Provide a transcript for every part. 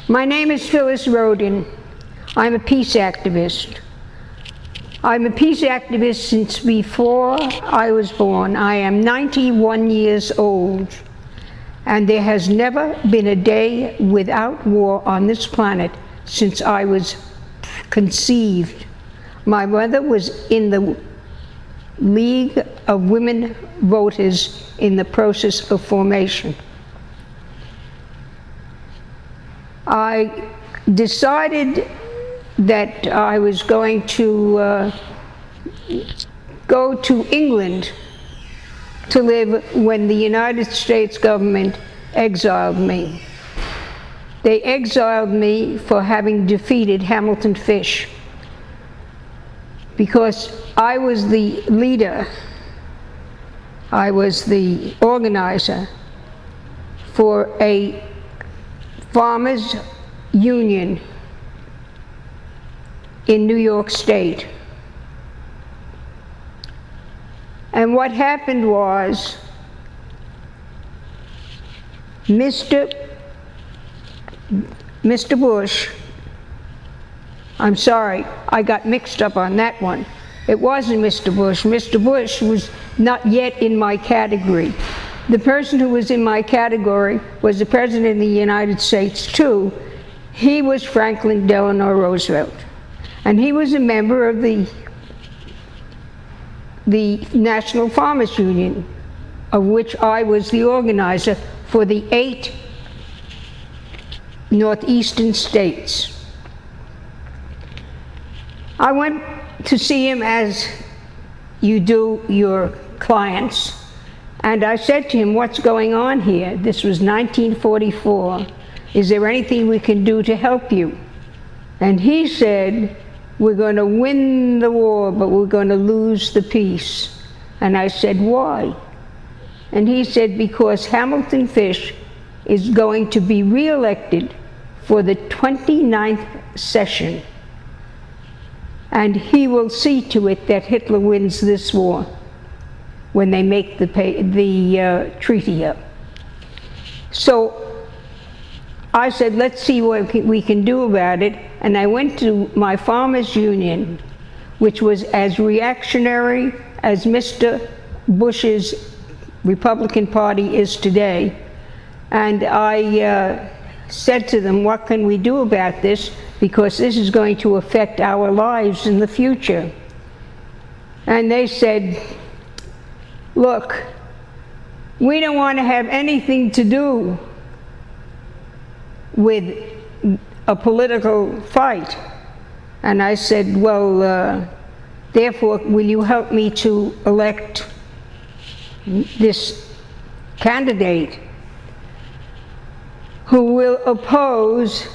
My name is Phyllis Rodin. I'm a peace activist. I'm a peace activist since before I was born. I am 91 years old, and there has never been a day without war on this planet since I was conceived. My mother was in the League of Women Voters in the process of formation. I decided that I was going to go to England to live when the United States government exiled me. They exiled me for having defeated Hamilton Fish, because I was the leader, I was the organizer for a farmers' union in New York State. And what happened was, Mr. Bush, I'm sorry, I got mixed up on that one. It wasn't Mr. Bush. Mr. Bush was not yet in my category. The person who was in my category was the President of the United States too. He was Franklin Delano Roosevelt. And he was a member of the National Farmers Union, of which I was the organizer for the 8 northeastern states. I went to see him as you do your clients, and I said to him, "What's going on here? This was 1944. Is there anything we can do to help you?" And he said, "We're going to win the war, but we're going to lose the peace." And I said, "Why?" And he said, "Because Hamilton Fish is going to be re-elected for the 29th session. And he will see to it that Hitler wins this war when they make the treaty up." So I said, let's see what we can do about it. And I went to my farmers' union, which was as reactionary as Mr. Bush's Republican Party is today. And I said to them, what can we do about this? Because this is going to affect our lives in the future. And they said, look, we don't want to have anything to do with a political fight. And I said, well, therefore, will you help me to elect this candidate who will oppose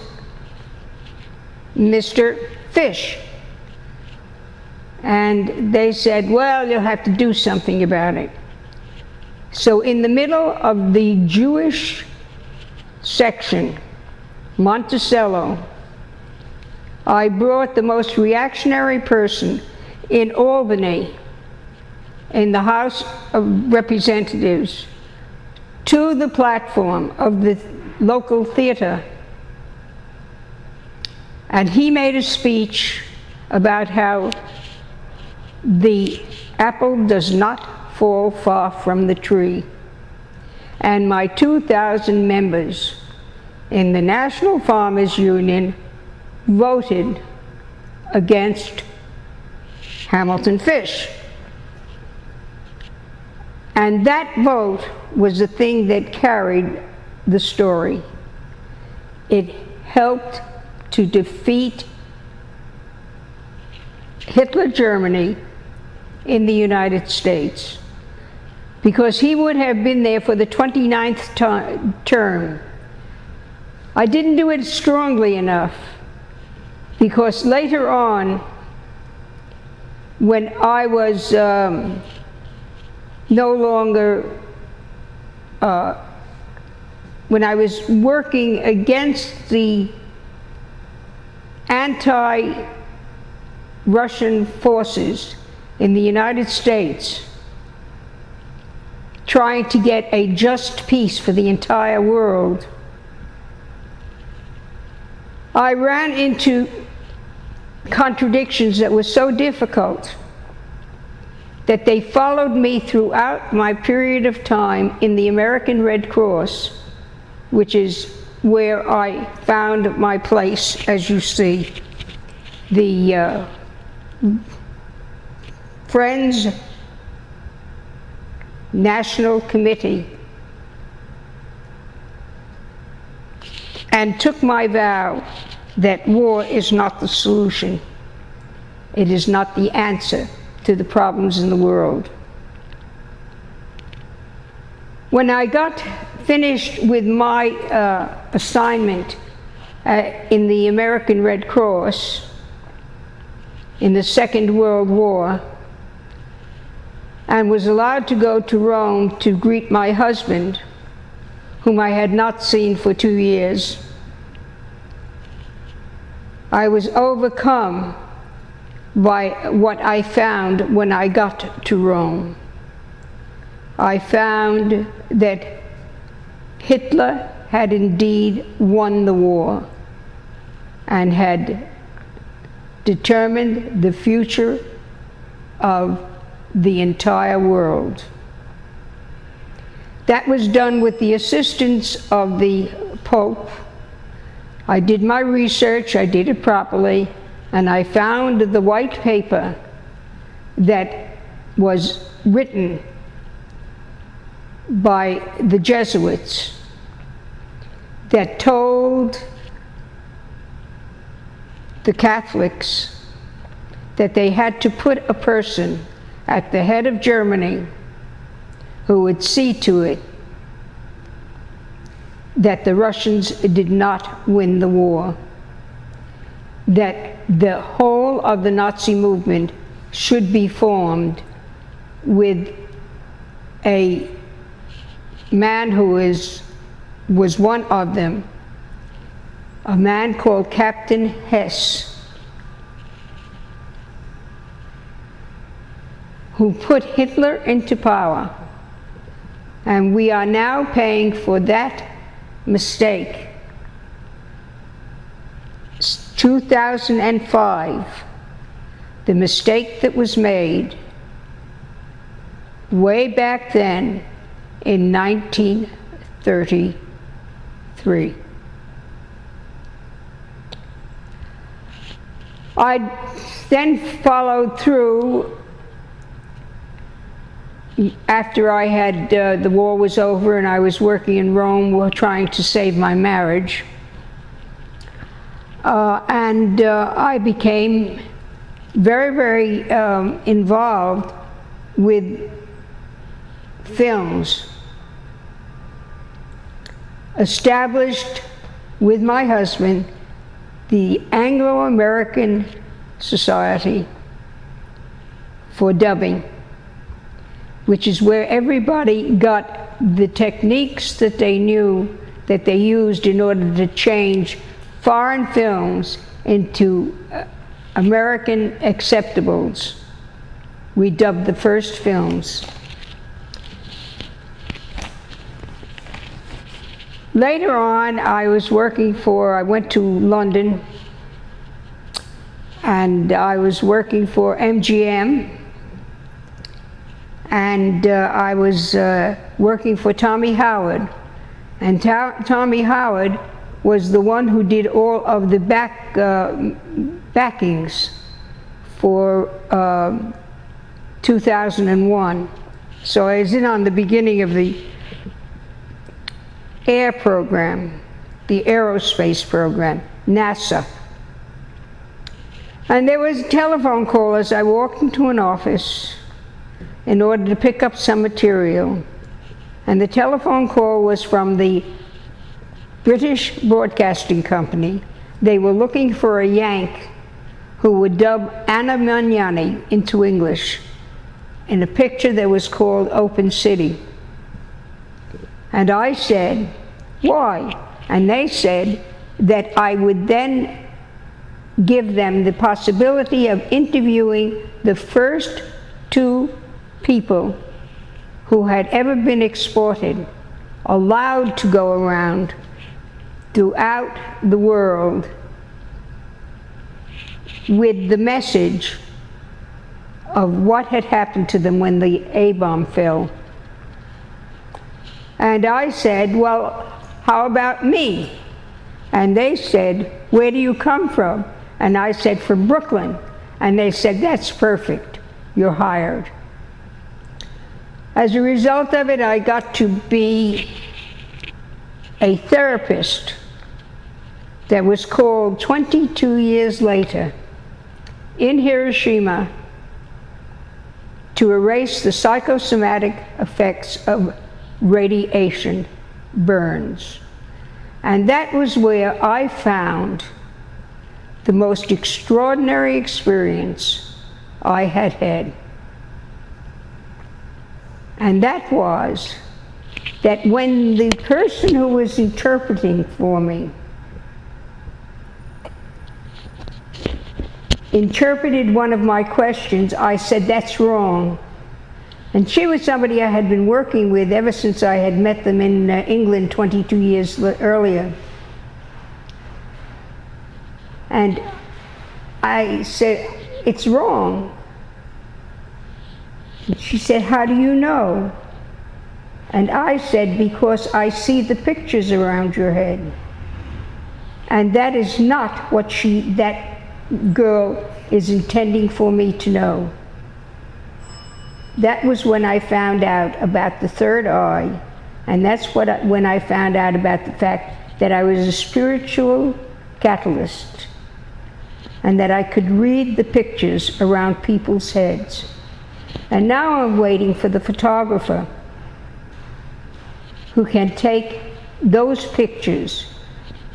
Mr. Fish? And they said, well, you'll have to do something about it. So in the middle of the Jewish section, Monticello, I brought the most reactionary person in Albany, in the House of Representatives, to the platform of the local theater. And he made a speech about how the apple does not fall far from the tree. And my 2,000 members in the National Farmers Union voted against Hamilton Fish. And that vote was the thing that carried the story. It helped to defeat Hitler Germany in the United States, because he would have been there for the 29th term. I didn't do it strongly enough, because later on, when I was no longer, when I was working against the anti-Russian forces in the United States, trying to get a just peace for the entire world, I ran into contradictions that were so difficult that they followed me throughout my period of time in the American Red Cross, which is where I found my place, as you see. The Friends National Committee, and took my vow that war is not the solution. It is not the answer to the problems in the world. When I got finished with my assignment in the American Red Cross in the Second World War, and was allowed to go to Rome to greet my husband, whom I had not seen for 2 years, I was overcome by what I found when I got to Rome. I found that Hitler had indeed won the war and had determined the future of the entire world. That was done with the assistance of the Pope. I did my research, I did it properly, and I found the white paper that was written by the Jesuits that told the Catholics that they had to put a person at the head of Germany who would see to it that the Russians did not win the war, that the whole of the Nazi movement should be formed with a man who was one of them, a man called Captain Hess, who put Hitler into power. And we are now paying for that mistake. 2005, the mistake that was made way back then in 1933. I then followed through after I had, the war was over and I was working in Rome trying to save my marriage. I became very, very involved with films. Established with my husband the Anglo-American Society for Dubbing, which is where everybody got the techniques that they knew that they used in order to change foreign films into American acceptables. We dubbed the first films. Later on, I went to London, and I was working for MGM, and I was working for Tommy Howard. And Tommy Howard was the one who did all of the backings for 2001. So I was in on the beginning of the air program, the aerospace program, NASA. And there was a telephone call as I walked into an office in order to pick up some material. And the telephone call was from the British Broadcasting Company. They were looking for a Yank who would dub Anna Magnani into English in a picture that was called Open City. And I said, why? And they said that I would then give them the possibility of interviewing the first 2 people who had ever been exported, allowed to go around throughout the world with the message of what had happened to them when the A-bomb fell. And I said, well, how about me? And they said, where do you come from? And I said, from Brooklyn. And they said, that's perfect, you're hired. As a result of it, I got to be a therapist that was called 22 years later in Hiroshima to erase the psychosomatic effects of radiation burns. And that was where I found the most extraordinary experience I had had. And that was that when the person who was interpreting for me interpreted one of my questions, I said, that's wrong. And she was somebody I had been working with ever since I had met them in England 22 years earlier. And I said, it's wrong. And she said, how do you know? And I said, because I see the pictures around your head. And that is not what that girl is intending for me to know. That was when I found out about the third eye, and that's when I found out about the fact that I was a spiritual catalyst, and that I could read the pictures around people's heads. And now I'm waiting for the photographer who can take those pictures.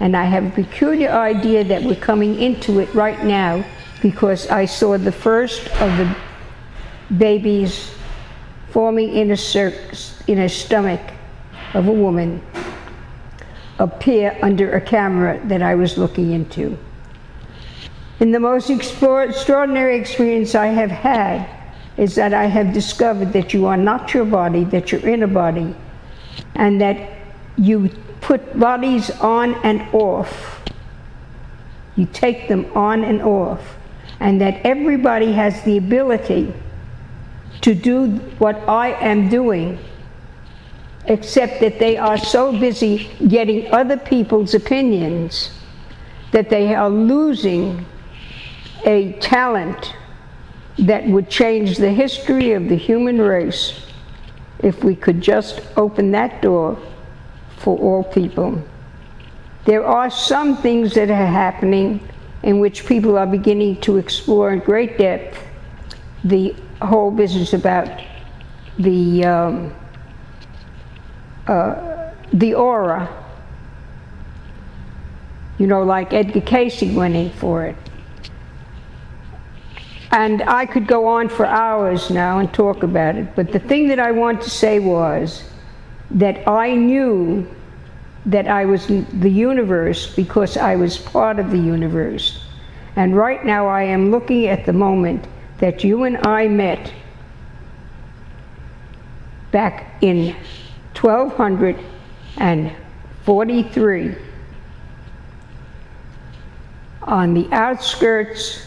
And I have a peculiar idea that we're coming into it right now because I saw the first of the babies forming in a stomach of a woman appear under a camera that I was looking into. And the most extraordinary experience I have had is that I have discovered that you are not your body, that you're in a body, and that you put bodies on and off. You take them on and off, and that everybody has the ability to do what I am doing, except that they are so busy getting other people's opinions that they are losing a talent that would change the history of the human race if we could just open that door for all people. There are some things that are happening in which people are beginning to explore in great depth the whole business about the aura. You know, like Edgar Cayce went in for it. And I could go on for hours now and talk about it, but the thing that I want to say was that I knew that I was the universe because I was part of the universe. And right now I am looking at the moment that you and I met back in 1243 on the outskirts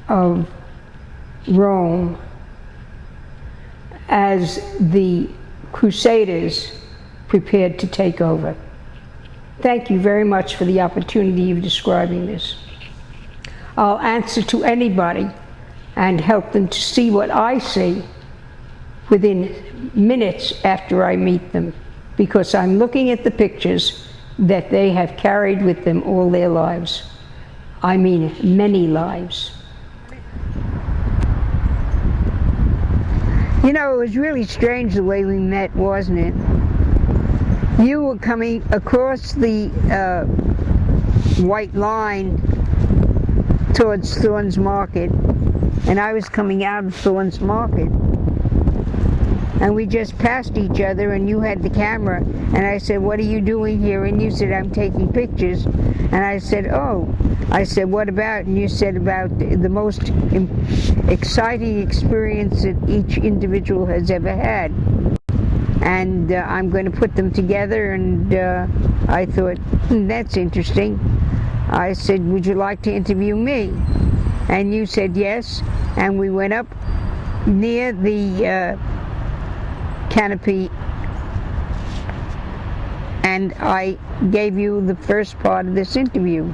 of Rome as the Crusaders prepared to take over. Thank you very much for the opportunity of describing this. I'll answer to anybody and help them to see what I see within minutes after I meet them, because I'm looking at the pictures that they have carried with them all their lives. I mean, many lives. You know, it was really strange the way we met, wasn't it? You were coming across the white line towards Thorne's Market, and I was coming out of Thorne's Market. And we just passed each other, and you had the camera, and I said, what are you doing here? And you said, I'm taking pictures. And I said, oh. I said, what about? And you said about the most exciting experience that each individual has ever had. And I'm going to put them together, and I thought, that's interesting. I said, would you like to interview me? And you said yes, and we went up near the canopy, and I gave you the first part of this interview.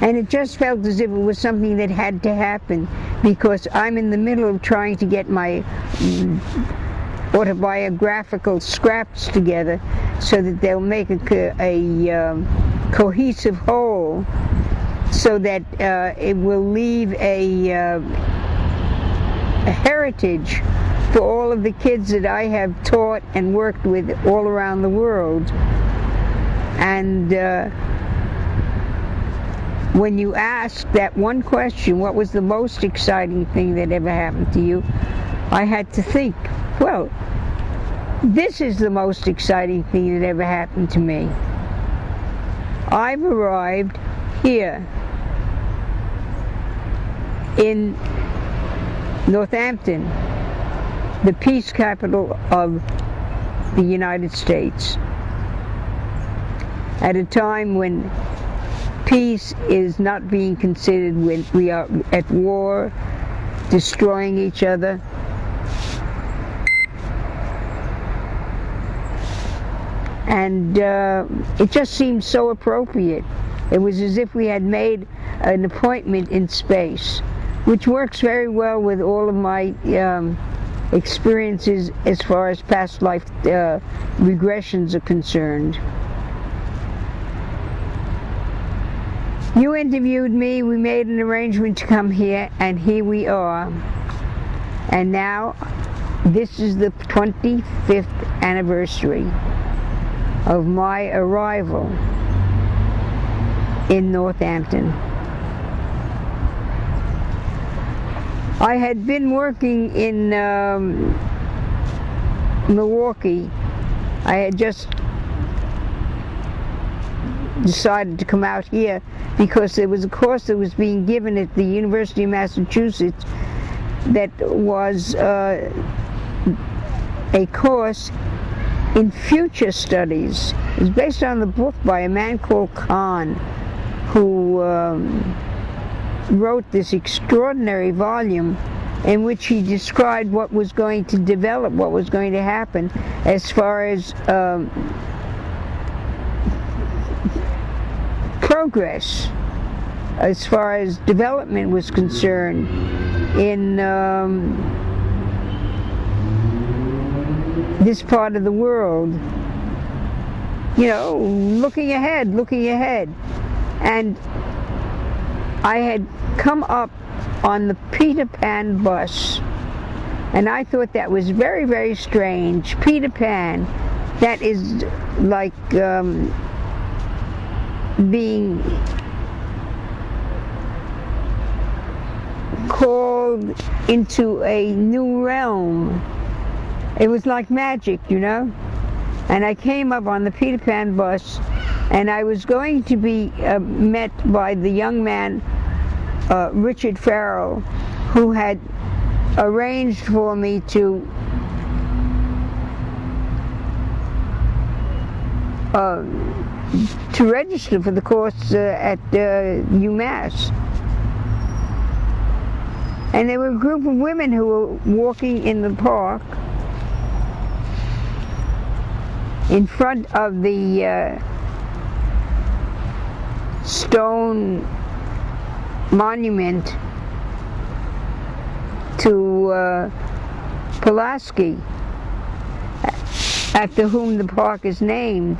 And it just felt as if it was something that had to happen, because I'm in the middle of trying to get my autobiographical scraps together so that they'll make a cohesive whole, so that it will leave a heritage for all of the kids that I have taught and worked with all around the world. And when you asked that one question, what was the most exciting thing that ever happened to you, I had to think, well, this is the most exciting thing that ever happened to me. I've arrived here in Northampton, the peace capital of the United States, at a time when peace is not being considered, when we are at war, destroying each other. And it just seemed so appropriate. It was as if we had made an appointment in space, which works very well with all of my experiences as far as past life regressions are concerned. You interviewed me, we made an arrangement to come here, and here we are. And now, this is the 25th anniversary of my arrival in Northampton. I had been working in Milwaukee. I had just decided to come out here because there was a course that was being given at the University of Massachusetts that was a course in future studies. It was based on the book by a man called Kahn, who wrote this extraordinary volume in which he described what was going to develop, what was going to happen as far as progress, as far as development was concerned in this part of the world. You know, looking ahead. And I had come up on the Peter Pan bus, and I thought that was very, very strange. Peter Pan, that is like being called into a new realm. It was like magic, you know. And I came up on the Peter Pan bus, and I was going to be met by the young man, Richard Farrell, who had arranged for me to register for the course at UMass. And there were a group of women who were walking in the park in front of the stone monument to Pulaski, after whom the park is named.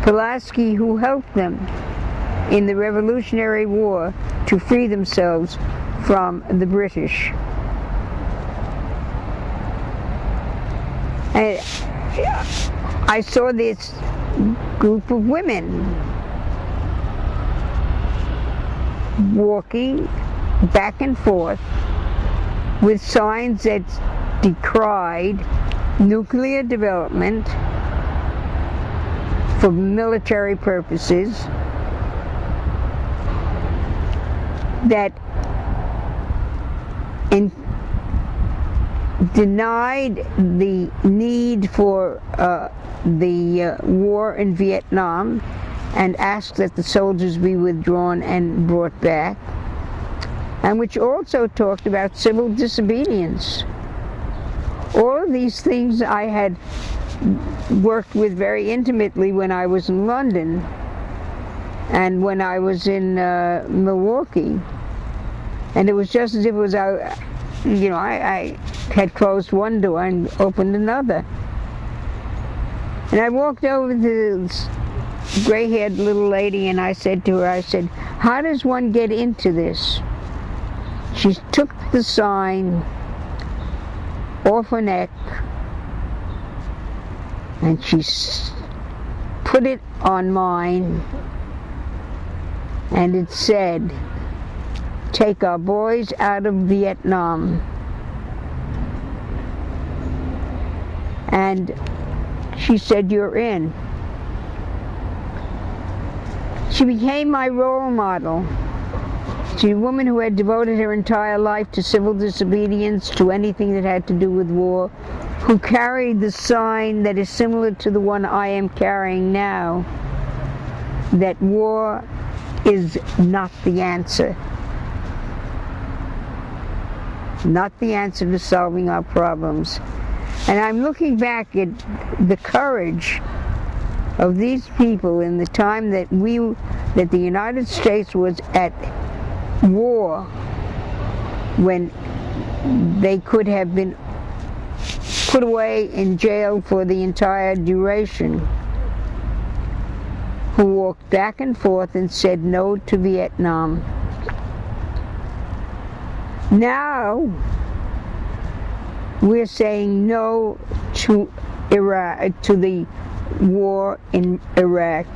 Pulaski, who helped them in the Revolutionary War to free themselves from the British. And I saw this group of women walking back and forth with signs that decried nuclear development for military purposes, that denied the need for the war in Vietnam, and asked that the soldiers be withdrawn and brought back, and which also talked about civil disobedience. All of these things I had worked with very intimately when I was in London and when I was in Milwaukee. And it was just as if it was, I had closed one door and opened another. And I walked over to this gray-haired little lady and I said to her, how does one get into this? She took the sign off her neck and she put it on mine, and it said, "Take our boys out of Vietnam." And she said, "You're in." She became my role model. She's a woman who had devoted her entire life to civil disobedience, to anything that had to do with war, who carried the sign that is similar to the one I am carrying now, that war is not the answer. Not the answer to solving our problems. And I'm looking back at the courage of these people in the time that the United States was at war, when they could have been put away in jail for the entire duration, who walked back and forth and said no to Vietnam. Now we're saying no to Iraq, to the war in Iraq.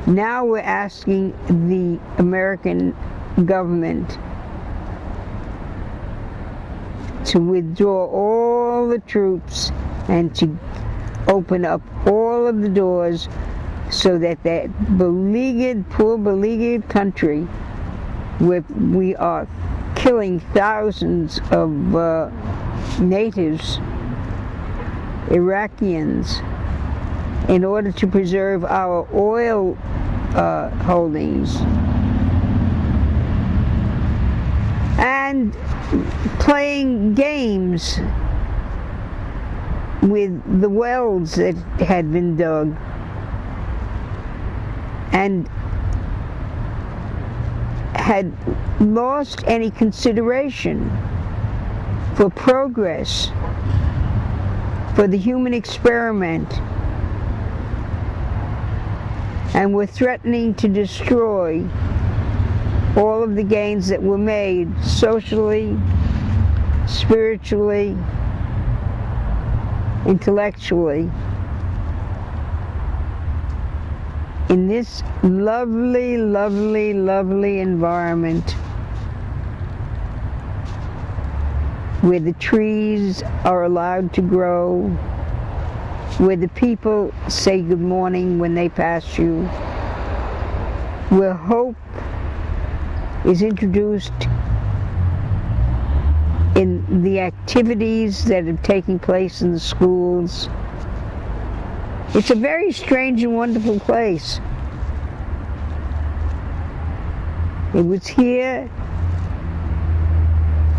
Now we're asking the American government to withdraw all the troops and to open up all of the doors so that that poor beleaguered country, where we are killing thousands of natives, Iraqians, in order to preserve our oil holdings, and playing games with the wells that had been dug, and had lost any consideration for progress, for the human experiment, and were threatening to destroy all of the gains that were made socially, spiritually, intellectually, in this lovely, lovely, lovely environment where the trees are allowed to grow, where the people say good morning when they pass you, where hope is introduced in the activities that are taking place in the schools. It's a very strange and wonderful place. It was here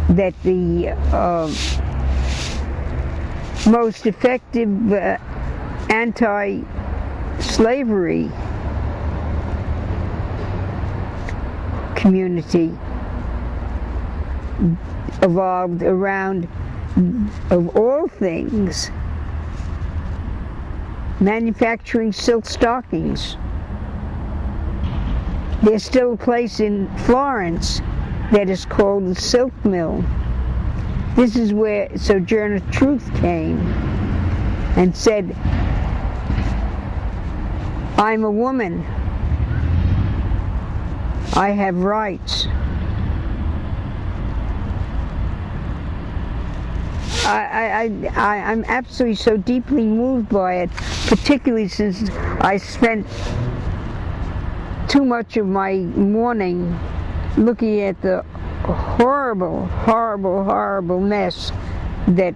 that the most effective anti-slavery community evolved around, of all things, manufacturing silk stockings. There's still a place in Florence that is called the Silk Mill. This is where Sojourner Truth came and said, "I'm a woman. I have rights." I'm absolutely so deeply moved by it, particularly since I spent too much of my morning looking at the horrible, horrible, horrible mess that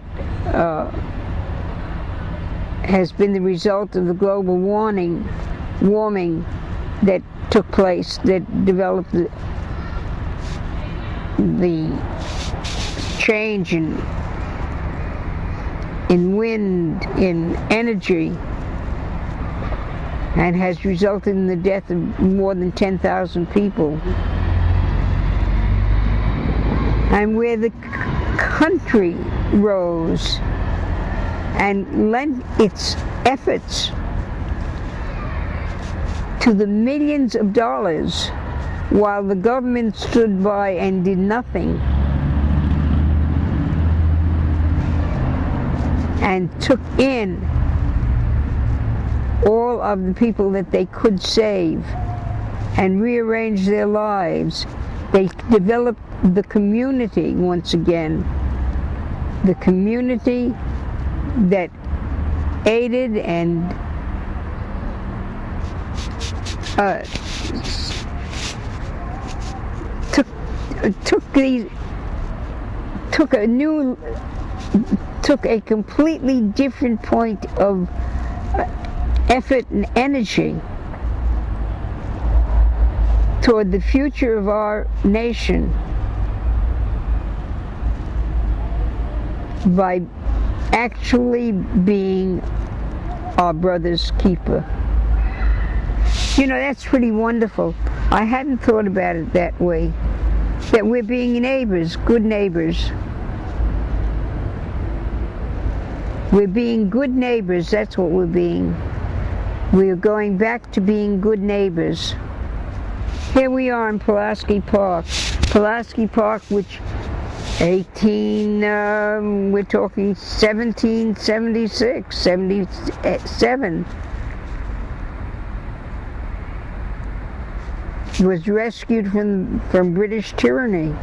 has been the result of the global warming that took place, that developed the change in wind, in energy, and has resulted in the death of more than 10,000 people. And where the country rose and lent its efforts to the millions of dollars while the government stood by and did nothing and took in all of the people that they could save and rearrange their lives. They developed the community once again, the community that aided and took a completely different point of effort and energy toward the future of our nation by actually being our brother's keeper. You know, that's pretty wonderful. I hadn't thought about it that way. That we're being neighbors, good neighbors. We're being good neighbors, that's what we're being. We're going back to being good neighbors. Here we are in Pulaski Park. Pulaski Park, which we're talking 1776, 77. Was rescued from British tyranny.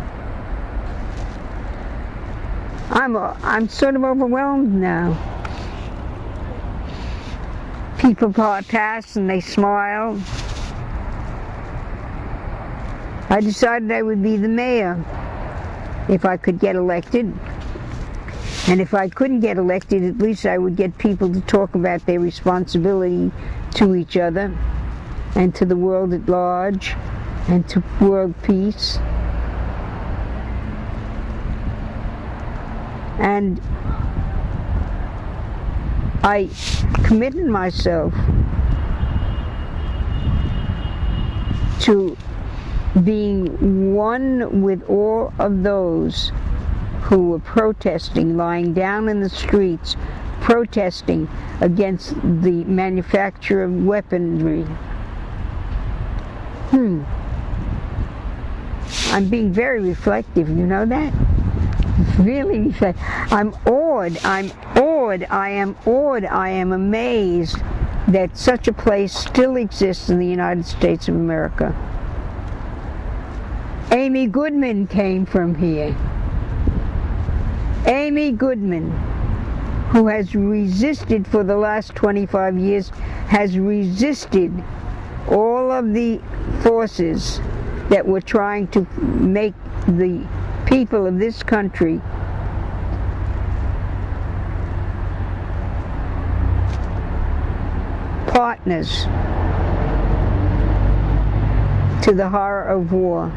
I'm sort of overwhelmed now. People pass and they smile. I decided I would be the mayor if I could get elected. And if I couldn't get elected, at least I would get people to talk about their responsibility to each other and to the world at large and to world peace. And I committed myself to being one with all of those who were protesting, lying down in the streets, protesting against the manufacture of weaponry. I'm being very reflective, you know that? Really reflective. I'm awed, I am awed, I am amazed that such a place still exists in the United States of America. Amy Goodman came from here. Amy Goodman, who has resisted for the last 25 years, has resisted all of the forces that were trying to make the people of this country partners to the horror of war.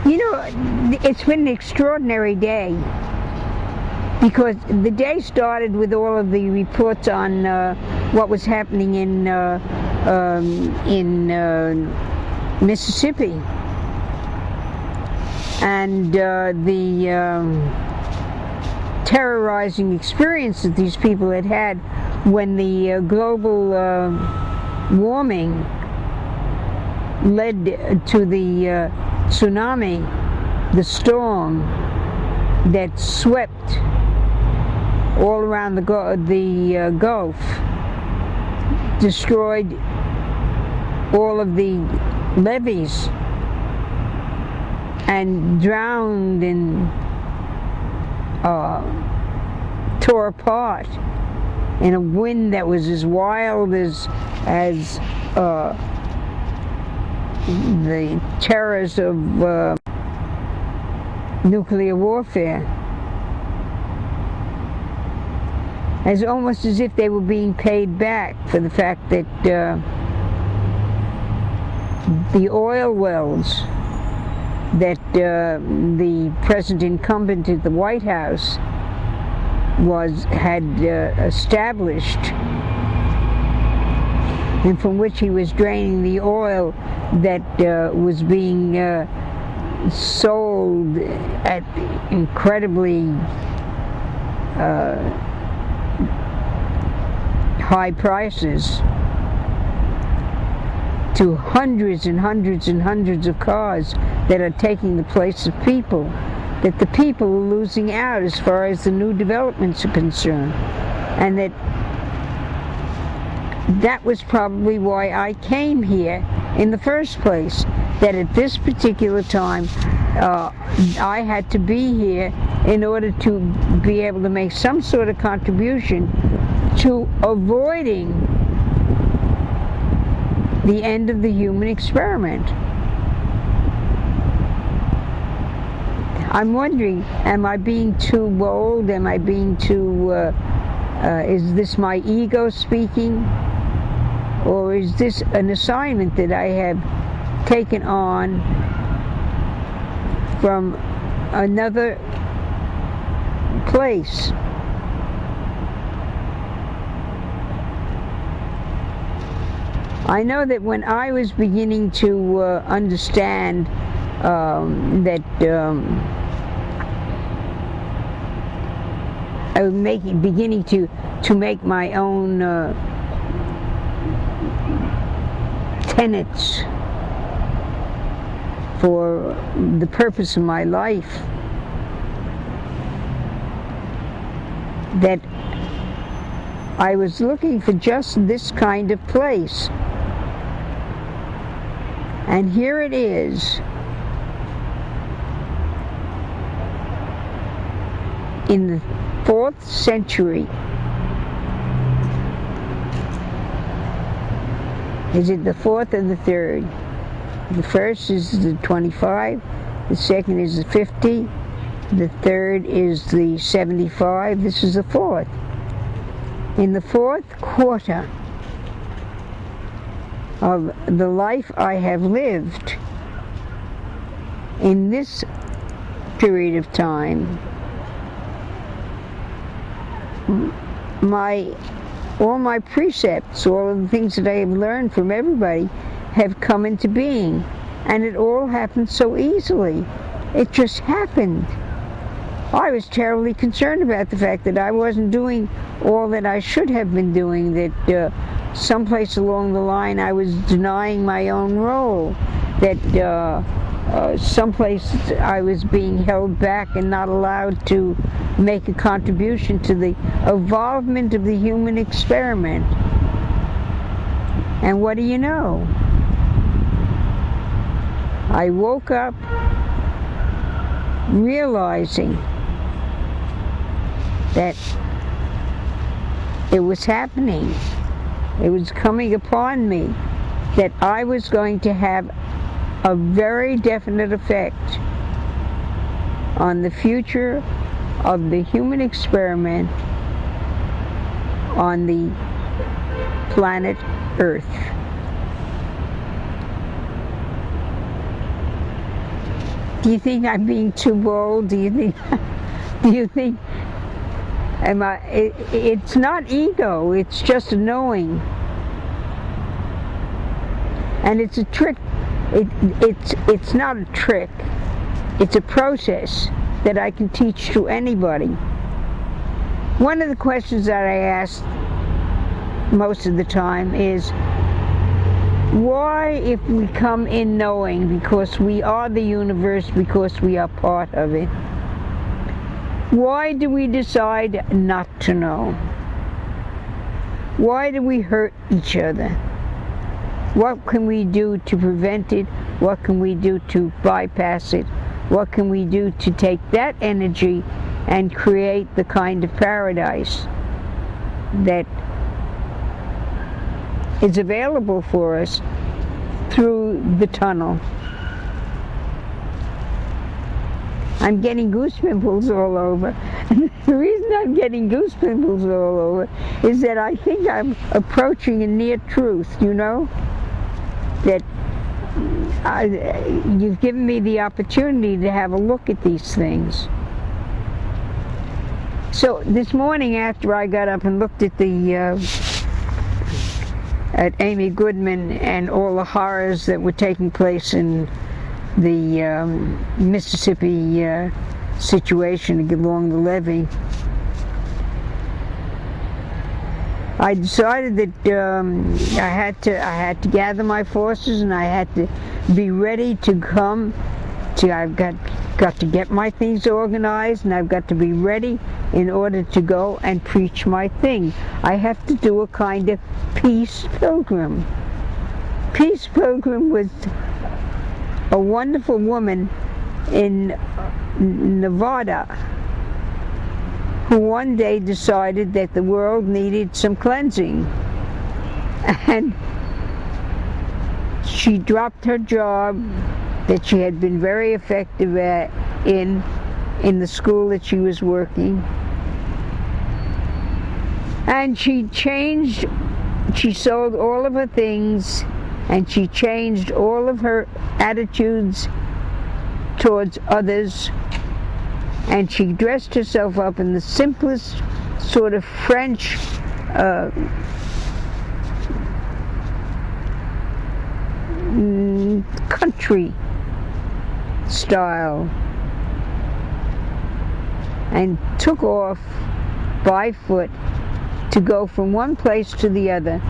You know, it's been an extraordinary day because the day started with all of the reports on what was happening in Mississippi and the terrorizing experience that these people had had when the global warming led to the tsunami, the storm that swept all around the Gulf, destroyed all of the levees and drowned and tore apart in a wind that was as wild as the terrors of nuclear warfare. As almost as if they were being paid back for the fact that the oil wells that the present incumbent at the White House had established, and from which he was draining the oil that was being sold at incredibly high prices to hundreds and hundreds and hundreds of cars that are taking the place of people, that the people are losing out as far as the new developments are concerned. And that was probably why I came here in the first place, that at this particular time I had to be here in order to be able to make some sort of contribution to avoiding the end of the human experiment. I'm wondering, am I being too bold? Am I being too, is this my ego speaking? Or is this an assignment that I have taken on from another place? I know that when I was beginning to understand that I was beginning to make my own tenets for the purpose of my life, that I was looking for just this kind of place. And here it is, in the 4th century. Is it the 4th or the 3rd? The first is the 25, the second is the 50, the third is the 75, this is the 4th. In the 4th quarter of the life I have lived, in this period of time, all my precepts, all of the things that I have learned from everybody have come into being. And it all happened so easily. It just happened. I was terribly concerned about the fact that I wasn't doing all that I should have been doing, that someplace along the line I was denying my own role, that someplace I was being held back and not allowed to make a contribution to the evolvement of the human experiment. And what do you know? I woke up realizing that it was happening. It was coming upon me, that I was going to have a very definite effect on the future of the human experiment on the planet Earth. Do you think I'm being too bold? Do you think it's not ego, it's just a knowing. And it's a trick. It's not a trick. It's a process that I can teach to anybody. One of the questions that I ask most of the time is, why, if we come in knowing, because we are the universe, because we are part of it, why do we decide not to know? Why do we hurt each other? What can we do to prevent it? What can we do to bypass it? What can we do to take that energy and create the kind of paradise that is available for us through the tunnel. I'm getting goose pimples all over. The reason I'm getting goose pimples all over is that I think I'm approaching a near truth, you know? That you've given me the opportunity to have a look at these things. So this morning after I got up and looked at at Amy Goodman and all the horrors that were taking place in the Mississippi situation along the levee, I decided that I had to gather my forces, and I had to be ready to come to. I've got to get my things organized, and I've got to be ready in order to go and preach my thing. I have to do a kind of peace pilgrim. Peace Pilgrim was a wonderful woman in Nevada who one day decided that the world needed some cleansing, and she dropped her job that she had been very effective at in the school that she was working, and she sold all of her things, and she changed all of her attitudes towards others, and she dressed herself up in the simplest sort of French country style, and took off by foot to go from one place to the other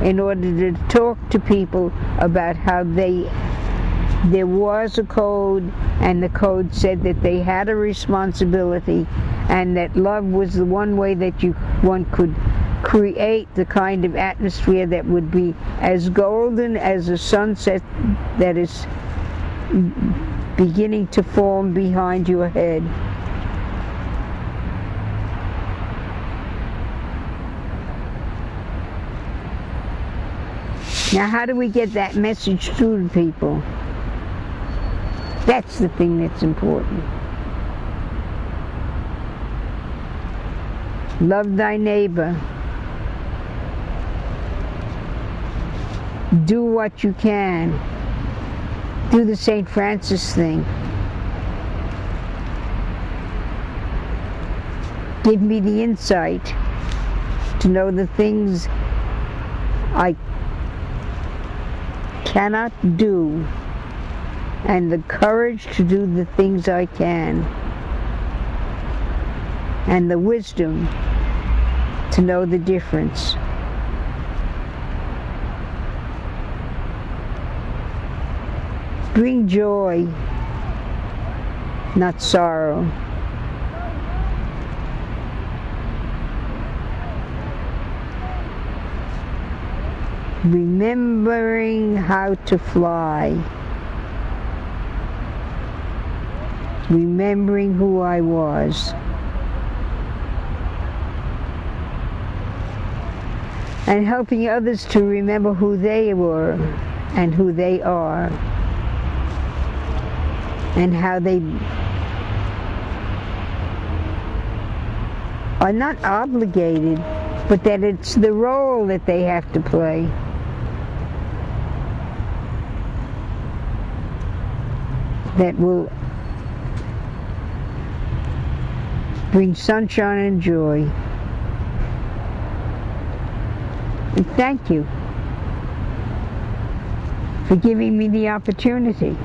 in order to talk to people about how there was a code, and the code said that they had a responsibility, and that love was the one way that one could create the kind of atmosphere that would be as golden as a sunset that is beginning to form behind your head. Now, how do we get that message through to people? That's the thing that's important. Love thy neighbor. Do what you can. Do the St. Francis thing. Give me the insight to know the things I cannot do, and the courage to do the things I can, and the wisdom to know the difference. Bring joy, not sorrow. Remembering how to fly. Remembering who I was. And helping others to remember who they were and who they are, and how they are not obligated, but that it's the role that they have to play. That will bring sunshine and joy. And thank you for giving me the opportunity.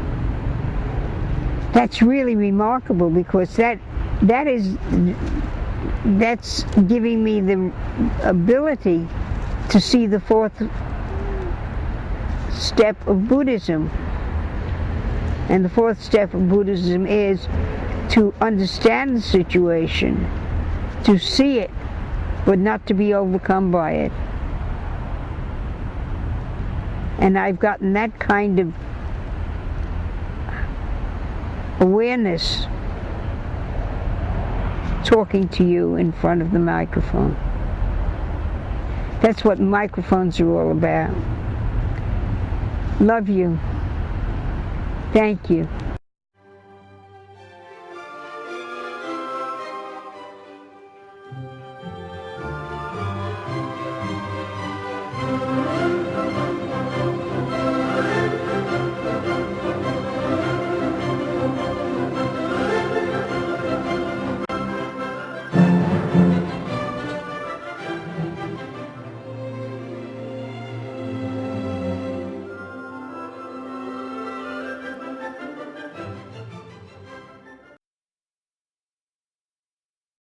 That's really remarkable, because that's giving me the ability to see the fourth step of Buddhism. And the fourth step of Buddhism is to understand the situation, to see it, but not to be overcome by it. And I've gotten that kind of awareness talking to you in front of the microphone. That's what microphones are all about. Love you. Thank you.